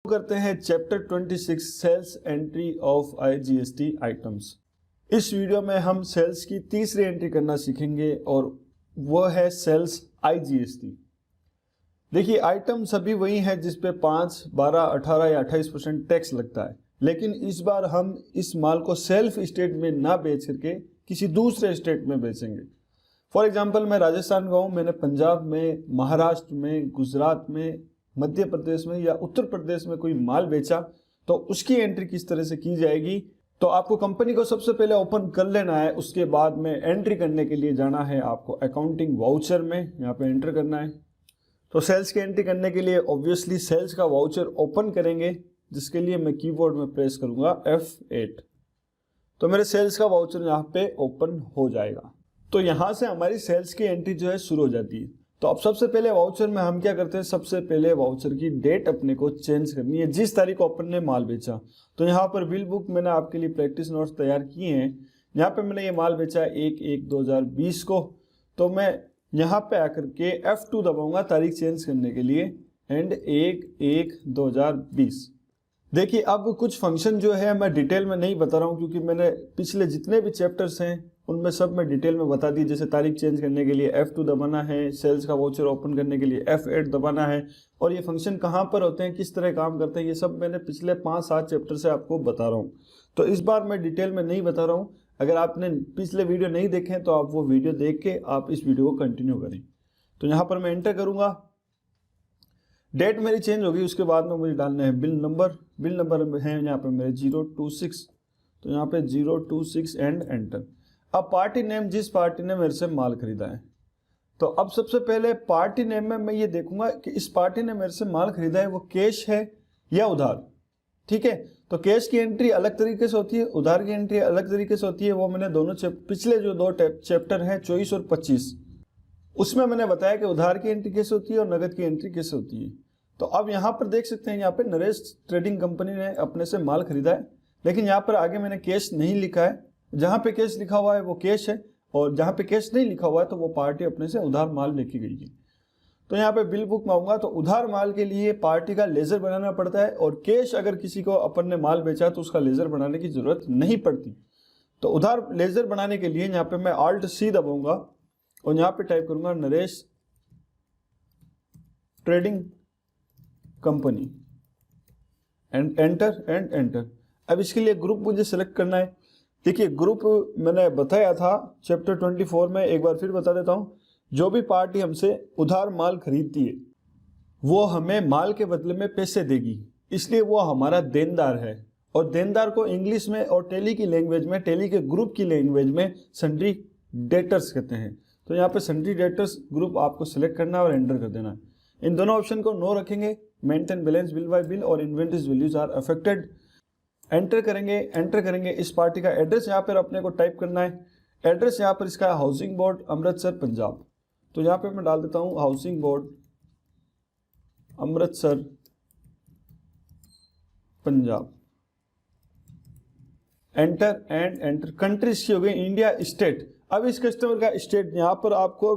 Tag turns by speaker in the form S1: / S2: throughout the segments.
S1: करते हैं chapter 26 sales entry of IGST items. इस वीडियो में हम सेल्स की तीसरी एंट्री करना सीखेंगे और वो है सेल्स आईजीएसटी। देखिए आइटम सभी वही है जिस पे 5, 12, 18 या 28% टैक्स लगता है, लेकिन इस बार हम इस माल को सेल्फ स्टेट में ना बेच करके किसी दूसरे स्टेट में बेचेंगे। फॉर एग्जांपल मैं राजस्थान का हूँ, मैंने पंजाब में, महाराष्ट्र में, गुजरात में, मध्य प्रदेश में या उत्तर प्रदेश में कोई माल बेचा, तो उसकी एंट्री किस तरह से की जाएगी। तो आपको कंपनी को सबसे पहले ओपन कर लेना है, उसके बाद में एंट्री करने के लिए जाना है आपको अकाउंटिंग वाउचर में, यहाँ पे एंटर करना है। तो सेल्स की एंट्री करने के लिए ऑब्वियसली सेल्स का वाउचर ओपन करेंगे, जिसके लिए मैं कीबोर्ड में प्रेस करूंगा F8। तो मेरे सेल्स का वाउचर यहाँ पे ओपन हो जाएगा। तो यहाँ से हमारी सेल्स की एंट्री जो है शुरू हो जाती है। तो अब सबसे पहले वाउचर में हम क्या करते हैं, सबसे पहले वाउचर की डेट अपने को चेंज करनी है, जिस तारीख को अपन ने माल बेचा। तो यहाँ पर बिल बुक मैंने आपके लिए प्रैक्टिस नोट्स तैयार किए हैं। यहाँ पे मैंने ये माल बेचा 1/1/2020 को, तो मैं यहाँ पे आकर के F2 दबाऊंगा तारीख चेंज करने के लिए, एंड 1/1/2020। देखिए अब कुछ फंक्शन जो है मैं डिटेल में नहीं बता रहा हूँ, क्योंकि मैंने पिछले जितने भी चैप्टर्स हैं उनमें सब मैं डिटेल में बता दी। जैसे तारीख चेंज करने के लिए F2 दबाना है, सेल्स का वाउचर ओपन करने के लिए F8 दबाना है, और ये फंक्शन कहाँ पर होते हैं, किस तरह काम करते हैं, ये सब मैंने पिछले 5-7 चैप्टर से आपको बता रहा हूँ। तो इस बार मैं डिटेल में नहीं बता रहा हूँ। अगर आपने पिछले वीडियो नहीं देखे हैं तो आप वो वीडियो देख के आप इस वीडियो को कंटिन्यू करें। तो यहाँ पर मैं एंटर करूँगा, डेट मेरी चेंज होगी, उसके बाद में मुझे डालना है बिल नंबर। बिल नंबर है यहाँ पे मेरे 026, तो यहाँ पे 026 एंड एंटर। अब पार्टी नेम, जिस पार्टी ने मेरे से माल खरीदा है, तो अब सबसे पहले पार्टी नेम में मैं ये देखूंगा कि इस पार्टी ने मेरे से माल खरीदा है वो कैश है या उधार। ठीक है, तो कैश की एंट्री अलग तरीके से होती है, उधार की एंट्री अलग तरीके से होती है। वो मैंने दोनों पिछले जो 2 चैप्टर हैं 24 और 25, उसमें मैंने बताया कि उधार की एंट्री कैसे होती है और नगद की एंट्री कैसे होती है। तो अब यहाँ पर देख सकते हैं, यहाँ पे नरेश ट्रेडिंग कंपनी ने अपने से माल खरीदा है, लेकिन यहाँ पर आगे मैंने कैश नहीं लिखा है। जहाँ पे कैश लिखा हुआ है वो कैश है, और जहाँ पे कैश नहीं लिखा हुआ है तो वो पार्टी अपने से उधार माल लेके गई है। तो यहाँ पे बिल बुक में आऊंगा, तो उधार माल के लिए पार्टी का लेजर बनाना पड़ता है, और कैश अगर किसी को अपन ने माल बेचा तो उसका लेजर बनाने की जरूरत नहीं पड़ती। तो उधार लेजर बनाने के लिए यहाँ पे मैं Alt+C दबाऊंगा और यहाँ पे टाइप करूंगा Naresh trading company, and enter. अब इसके लिए ग्रुप मुझे सेलेक्ट करना है। देखिए ग्रुप मैंने बताया था चैप्टर 24 में, एक बार फिर बता देता हूँ। जो भी पार्टी हमसे उधार माल खरीदती है वो हमें माल के बदले में पैसे देगी, इसलिए वो हमारा देनदार है। और देनदार को इंग्लिश में और टेली की लैंग्वेज में, टेली के ग्रुप की लैंग्वेज में सन्ड्री डेटर्स कहते हैं। तो यहाँ पे सन्ड्री डेटर्स ग्रुप आपको सिलेक्ट करना है और एंटर कर देना है। इन दोनों ऑप्शन को नो रखेंगे, maintain balance bill by bill और inventories values are affected. Enter करेंगे। इस पार्टी का एड्रेस यहाँ पर अपने को टाइप करना है। एड्रेस यहाँ पर इसका हाउसिंग बोर्ड अमृतसर पंजाब, तो यहाँ पे मैं डाल देता हूँ housing board Amritsar Punjab. Enter. Country इसकी हो गई इंडिया, स्टेट। अब इस कस्टमर का स्टेट यहाँ पर आपको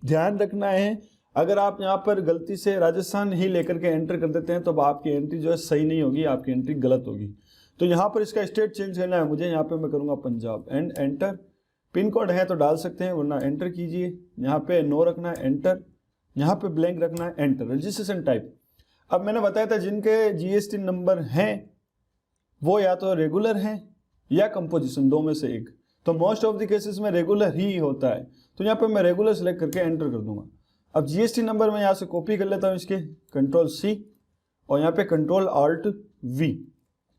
S1: ध्यान रखना है। अगर आप यहाँ पर गलती से राजस्थान ही लेकर के एंटर कर देते हैं तो आपकी एंट्री जो है सही नहीं होगी, आपकी एंट्री गलत होगी। तो यहाँ पर इसका स्टेट चेंज करना है मुझे, यहाँ पे मैं करूँगा Punjab, and enter. Pin code है तो डाल सकते हैं, वरना एंटर कीजिए। यहाँ पे नो रखना है, एंटर। यहाँ पे ब्लैंक रखना है, एंटर। रजिस्ट्रेशन टाइप, अब मैंने बताया था जिनके जीएसटी नंबर हैं वो या तो रेगुलर हैं या कंपोजिशन, दो में से एक। तो मोस्ट ऑफ द केसेस में रेगुलर ही होता है, तो यहाँ पे मैं रेगुलर सेलेक्ट करके एंटर कर दूंगा। अब जीएसटी नंबर मैं यहाँ से कॉपी कर लेता हूँ इसके, Ctrl+C और यहाँ पे Ctrl+Alt+V।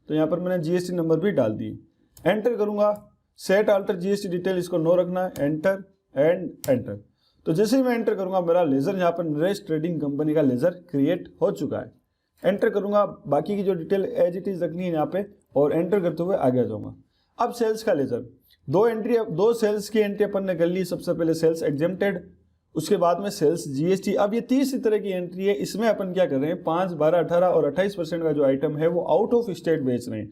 S1: तो यहाँ पर मैंने जीएसटी नंबर भी डाल दिए, एंटर करूंगा। सेट अल्टर जीएसटी डिटेल, इसको नो रखना है, एंटर एंड एंटर। तो जैसे ही मैं एंटर करूंगा मेरा लेजर यहाँ पर नरेश ट्रेडिंग कंपनी का लेजर क्रिएट हो चुका है। एंटर करूंगा, बाकी की जो डिटेल एज इट इज रखनी है यहाँ पे, और एंटर करते हुए आगे आ जाऊंगा। अब सेल्स का लेजर, दो सेल्स की एंट्री अपन ने कर ली। सबसे पहले सेल्स एग्जेम्प्टेड, उसके बाद में सेल्स जीएसटी। अब ये तीसरी तरह की एंट्री है, इसमें अपन क्या कर रहे हैं, 5, 12, 18 और 28% का जो आइटम है वो आउट ऑफ स्टेट बेच रहे हैं।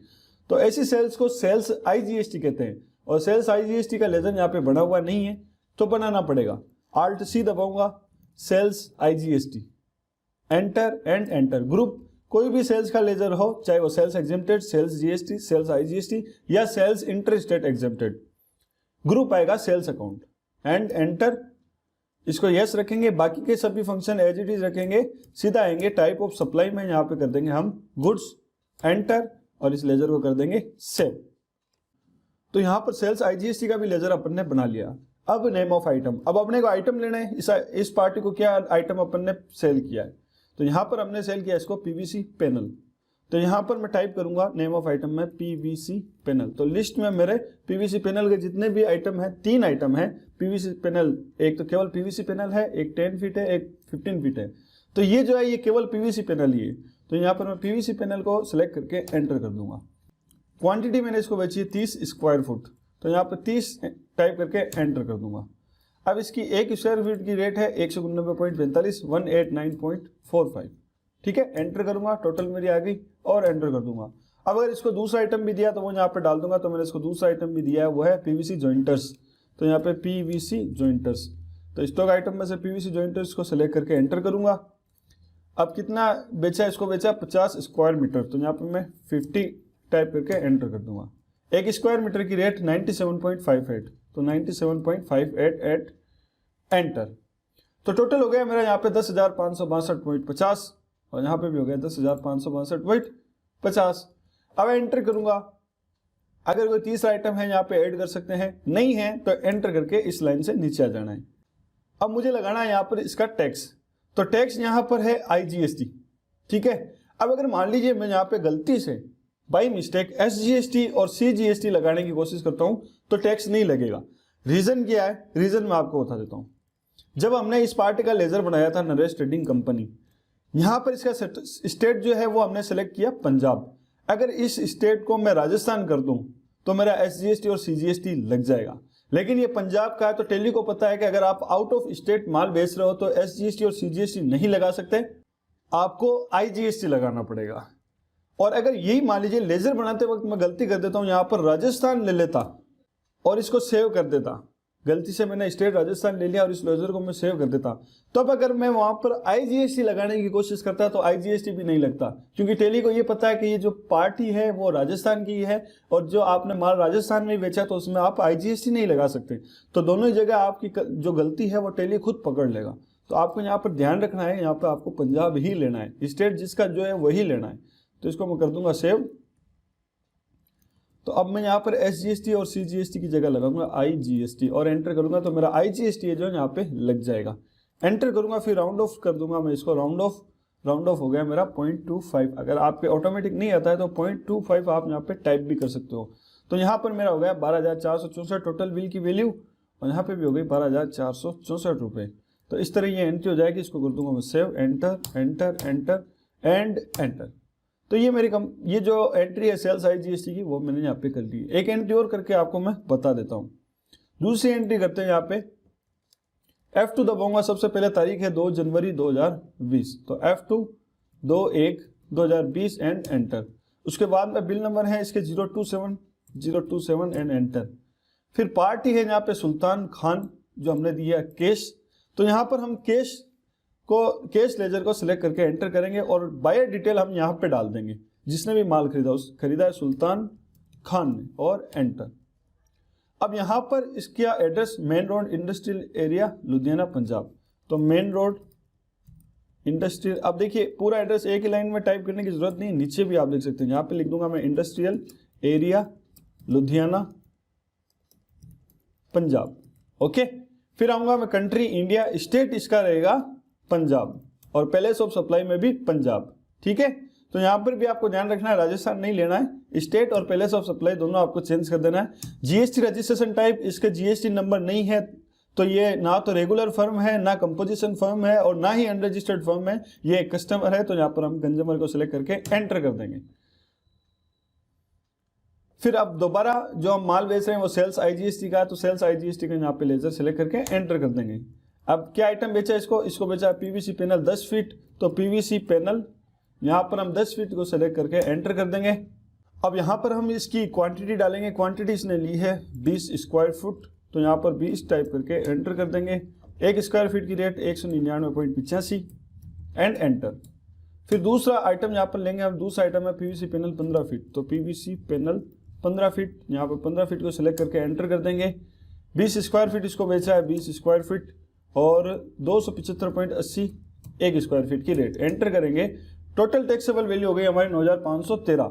S1: तो ऐसी सेल्स को सेल्स आईजीएसटी कहते हैं, और सेल्स आईजीएसटी का लेजर यहाँ पे बना हुआ नहीं है तो बनाना पड़ेगा। Alt+C दबाऊंगा, sales IGST, enter and enter. Group कोई भी सेल्स का लेजर हो, चाहे वो sales exempted, sales GST, sales IGST या sales inter state exempted, group आएगा सेल्स अकाउंट एंड एंटर। इसको यस रखेंगे, बाकी के सभी फंक्शन एज इट इज रखेंगे, सीधा आएंगे टाइप ऑफ सप्लाई में, यहाँ पे कर देंगे हम गुड्स, एंटर, और इस लेजर को कर देंगे सेव। तो यहाँ पर सेल्स आईजीएसटी का भी लेजर अपन ने बना लिया। अब नेम ऑफ आइटम, अब अपने को आइटम लेना है, इस पार्टी को क्या आइटम अपन ने सेल किया है, तो यहाँ पर हमने सेल किया इसको पीवीसी पैनल। तो यहाँ पर मैं टाइप करूंगा नेम ऑफ आइटम में पीवीसी पैनल। तो लिस्ट में मेरे पीवीसी पैनल के जितने भी आइटम है, 3 आइटम है पीवीसी पैनल, एक तो केवल पीवीसी पैनल है, एक 10 फीट है, एक 15 फीट है। तो ये जो है ये केवल पीवीसी पैनल ही है। तो यहाँ पर मैं पीवीसी पैनल को सिलेक्ट करके एंटर कर दूंगा। क्वांटिटी मैंने इसको बेची है 30 स्क्वायर फुट, तो यहाँ पर 30 टाइप करके एंटर कर दूंगा। अब इसकी 1 स्क्वायर फीट की रेट है 199.45, 189.45, ठीक है। एंटर करूंगा, टोटल मेरी आ गई और एंटर कर दूंगा। अब अगर इसको दूसरा आइटम भी दिया तो वो यहाँ पे डाल दूंगा। तो मैंने इसको दूसरा आइटम भी दिया है, वो है पीवीसी जॉइंटर्स। तो यहाँ पे पीवीसी जॉइंटर्स, तो स्टॉक आइटम में से पीवीसी जॉइंटर्स को सिलेक्ट करके एंटर करूंगा। अब कितना बेचा, इसको बेचा 50 स्क्वायर मीटर, तो यहाँ पे मैं 50 टाइप करके एंटर कर दूंगा। 1 स्क्वायर मीटर की रेट 97.58, तो 97.58 एट एंटर। तो टोटल हो गया मेरा यहाँ पे 10,562.50 और यहाँ पे भी हो गया 10,562.50। अब एंटर करूंगा। अगर कोई तीसरा आइटम है यहाँ पे ऐड कर सकते हैं, नहीं है तो एंटर करके इस लाइन से नीचे आ जाना है। अब मुझे लगाना है यहाँ पर इसका टैक्स, तो टैक्स यहाँ पर है आईजीएसटी, ठीक है। अब अगर मान लीजिए मैं यहाँ पे गलती से बाई मिस्टेक एसजीएसटी और सीजीएसटी लगाने की कोशिश करता हूँ तो टैक्स नहीं लगेगा। रीजन क्या है, रीजन मैं आपको बता देता हूँ। जब हमने इस पार्टी का लेजर बनाया था नरेश ट्रेडिंग कंपनी, यहाँ पर इसका स्टेट जो है वो हमने सेलेक्ट किया पंजाब। अगर इस स्टेट को मैं राजस्थान कर दूं तो मेरा एसजीएसटी और सीजीएसटी लग जाएगा, लेकिन ये पंजाब का है तो टेली को पता है कि अगर आप आउट ऑफ स्टेट माल बेच रहे हो तो एसजीएसटी और सीजीएसटी नहीं लगा सकते, आपको आईजीएसटी लगाना पड़ेगा। और अगर यही मान लीजिए लेजर बनाते वक्त मैं गलती कर देता हूं, यहाँ पर राजस्थान ले लेता और इसको सेव कर देता, गलती से मैंने स्टेट राजस्थान ले लिया और इस लेजर को मैं सेव कर देता, तो अब अगर मैं वहां पर आईजीएसटी लगाने की कोशिश करता तो आईजीएसटी भी नहीं लगता, क्योंकि टेली को ये पता है कि ये जो पार्टी है वो राजस्थान की है और जो आपने माल राजस्थान में बेचा तो उसमें आप आईजीएसटी नहीं लगा सकते। तो दोनों ही जगह आपकी जो गलती है वो टेली खुद पकड़ लेगा। तो आपको यहाँ पर ध्यान रखना है, यहाँ पर आपको पंजाब ही लेना है, स्टेट जिसका जो है वही लेना है। तो इसको मैं कर दूंगा सेव। तो अब मैं यहाँ पर एसजीएसटी और सीजीएसटी की जगह लगाऊंगा आईजीएसटी और एंटर करूंगा तो मेरा आईजीएसटी जो है यहाँ पे लग जाएगा। एंटर करूंगा, फिर राउंड ऑफ कर दूंगा मैं इसको, राउंड ऑफ हो गया मेरा 0.25। अगर आपके ऑटोमेटिक नहीं आता है तो 0.25 आप यहाँ पे टाइप भी कर सकते हो। तो यहाँ पर मेरा हो गया 12,464 टोटल बिल की वैल्यू और यहाँ पे भी हो गई 12,464 रुपये। तो इस तरह ये एंट्री हो जाएगी। इसको कर दूंगा मैं save, enter enter enter and enter. तो ये मेरी ये जो एंट्री है सेल्स आईजीएसटी की वो मैंने यहाँ पे कर ली। एक एंट्री और करके आपको मैं बता देता हूँ। दूसरी एंट्री करते हैं, यहाँ पे F2 दबाऊंगा। सबसे पहले तारीख है 2 जनवरी 2020, तो F2 2/1/2020 एंड एंटर। उसके बाद में बिल नंबर है इसके 027 एंड एंटर। फिर पार्टी है यहाँ पे सुल्तान खान जो हमने दिया कैश, तो यहाँ पर हम कैश लेजर को सिलेक्ट करके एंटर करेंगे और बायर डिटेल हम यहाँ पे डाल देंगे, जिसने भी माल खरीदा है सुल्तान खान ने, और एंटर। अब यहाँ पर इसका address main road industrial area Ludhiana Punjab, तो मेन रोड इंडस्ट्रियल। अब देखिए पूरा एड्रेस एक ही लाइन में टाइप करने की जरूरत नहीं, नीचे भी आप लिख सकते हैं। यहाँ पे लिख दूंगा मैं industrial area Ludhiana Punjab, okay. फिर आऊंगा मैं कंट्री इंडिया, स्टेट इसका रहेगा पंजाब और पैलेस ऑफ सप्लाई में भी पंजाब, ठीक है। तो यहाँ पर भी आपको ध्यान रखना है, राजस्थान नहीं लेना है, स्टेट और पैलेस ऑफ सप्लाई दोनों आपको चेंज कर देना है। जीएसटी रजिस्ट्रेशन टाइप, इसका जीएसटी नंबर नहीं है तो ये ना तो रेगुलर फर्म है, ना कंपोजिशन फर्म है और ना ही अनरजिस्टर्ड फर्म है, ये एक कस्टमर है। तो यहाँ पर हम कंज्यूमर को सिलेक्ट करके एंटर कर देंगे। फिर अब दोबारा जो हम माल बेच रहे हैं वो सेल्स आईजीएसटी का है, तो सेल्स आईजीएसटी का यहाँ पे लेजर सिलेक्ट करके एंटर कर देंगे। अब क्या आइटम बेचा इसको बेचा पीवीसी पैनल 10 फीट, तो पीवीसी पैनल यहाँ पर हम 10 फीट को सिलेक्ट करके एंटर कर देंगे। अब यहाँ पर हम इसकी क्वांटिटी डालेंगे। क्वांटिटी इसने ली है 20 स्क्वायर फुट, तो यहाँ पर 20 टाइप करके एंटर कर देंगे। 1 स्क्वायर फीट की रेट 199.85 एंड एंटर। फिर दूसरा आइटम यहाँ पर लेंगे हम, दूसरा आइटम है पीवीसी पैनल 15 फीट। तो पीवीसी पैनल 15 फीट, यहाँ पर 15 फीट को सिलेक्ट करके एंटर कर देंगे। 20 स्क्वायर फीट इसको बेचा है, 20 स्क्वायर फीट और 275.80 1 स्क्वायर फीट की रेट एंटर करेंगे। टोटल टैक्सेबल वैल्यू हो गई हमारी 9513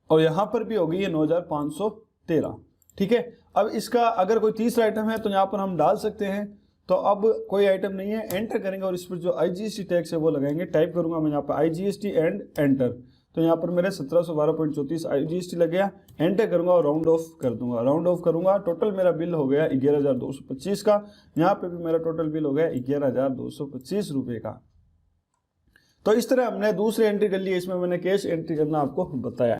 S1: और यहाँ पर भी हो गई है 9513। ठीक है, अब इसका अगर कोई तीसरा आइटम है तो यहाँ पर हम डाल सकते हैं। तो अब कोई आइटम नहीं है, एंटर करेंगे और इस पर जो IGST टैक्स है वो लगाएंगे। टाइप करूंगा मैं यहाँ पर IGST एंड एंटर, तो यहाँ पर मेरे 1712.34 IGST लग गया। एंटर करूंगा और राउंड ऑफ कर दूंगा, राउंड ऑफ करूंगा। टोटल मेरा बिल हो गया 11,225 का। यहाँ पे भी मेरा टोटल बिल हो गया 11,225 रुपये का। तो इस तरह हमने दूसरी एंट्री कर ली, इसमें मैंने कैश एंट्री करना आपको बताया।